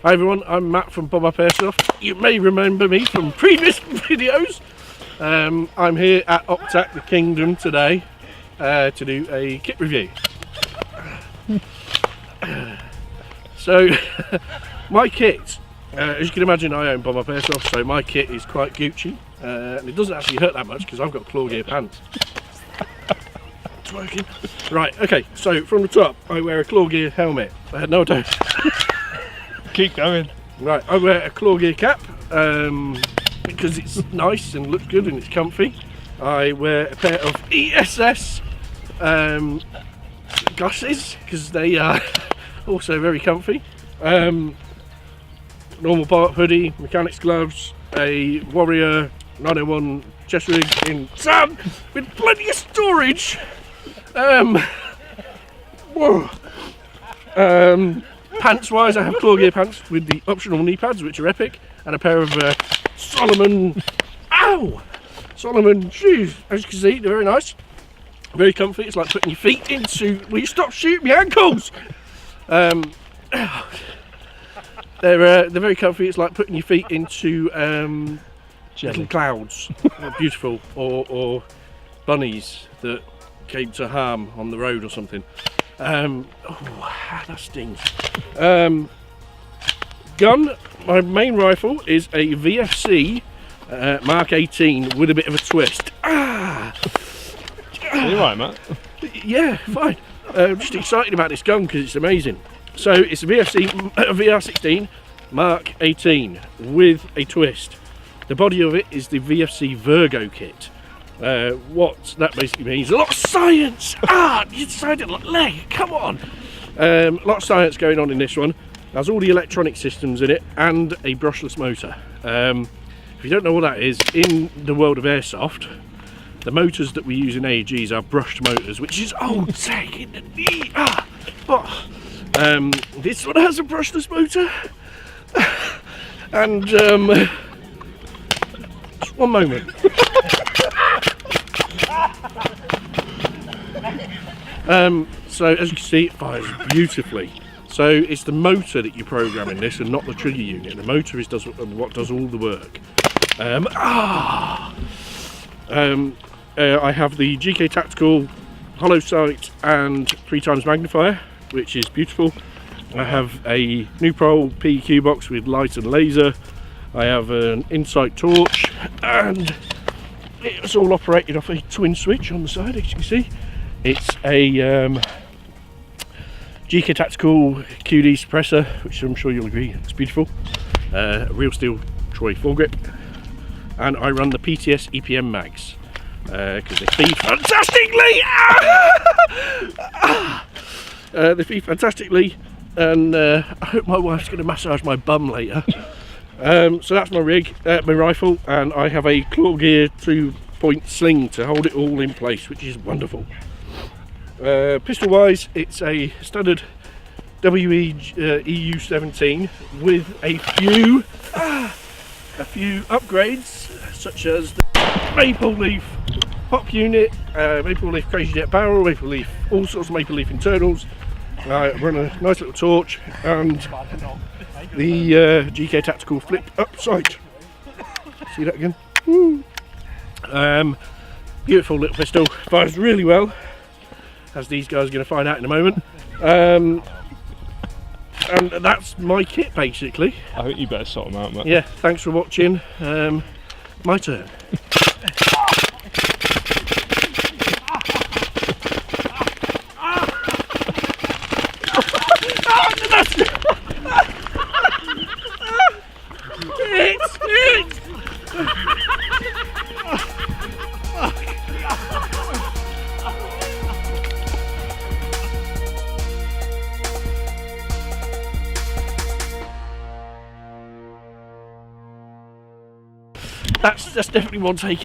Hi everyone, I'm Matt from Bob Up Airsoft. You may remember me from previous videos. I'm here at Optac the Kingdom today to do a kit review. So, my kit, as you can imagine, I own Bob Up Airsoft, so my kit is quite Gucci, and it doesn't actually hurt that much because I've got claw gear pants. It's working. Right, okay, so from the top, I wear a claw gear helmet. No, I don't. Keep going. Right, I wear a claw gear cap because it's nice and looks good and it's comfy. I wear a pair of ESS glasses because they are also very comfy. Normal part hoodie, mechanics gloves, a Warrior 901 chest rig in tan with plenty of storage. Whoa. Pants wise, I have claw gear pants with the optional knee pads, which are epic, and a pair of Solomon shoes. As you can see, they're very nice, very comfy. It's like putting your feet into. Will you stop shooting my ankles? They're very comfy. It's like putting your feet into little clouds, beautiful, or bunnies that came to harm on the road or something. Oh, that stings. Gun, my main rifle is a VFC Mark 18 with a bit of a twist. Are you right, Matt? Yeah, fine. I'm just excited about this gun because it's amazing. So it's a VFC VR16 Mark 18 with a twist. The body of it is the VFC Virgo kit. What that basically means, a lot of science. You decided, come on. A lot of science going on in this one. There's all the electronic systems in it and a brushless motor. If you don't know what that is, in the world of airsoft, the motors that we use in AEGs are brushed motors, which is old tech in the knee. But this one has a brushless motor. And just one moment. So as you can see, it fires beautifully. So it's the motor that you program in this and not the trigger unit. The motor is what does all the work. I have the GK Tactical hollow sight and 3x magnifier, which is beautiful. I have a Nuprol PEQ box with light and laser. I have an Insight torch, and it's all operated off a twin switch on the side, as you can see. It's a GK Tactical QD suppressor, which I'm sure you'll agree it's beautiful. Real steel Troy foregrip, and I run the PTS EPM mags because they feed fantastically. They feed fantastically, and I hope my wife's going to massage my bum later. So that's my rig, my rifle, and I have a claw gear 2-point sling to hold it all in place, which is wonderful. Pistol wise, it's a standard WE EU17 with a few upgrades, such as the Maple Leaf Pop unit, Maple Leaf Crazy Jet barrel, Maple Leaf, all sorts of Maple Leaf internals. I run a nice little torch and the GK Tactical flip up sight. See that again? Beautiful little pistol, fires really well, as these guys are going to find out in a moment. And that's my kit basically. I think you better sort them out, Matt. Yeah, thanks for watching. My turn. That's definitely one take.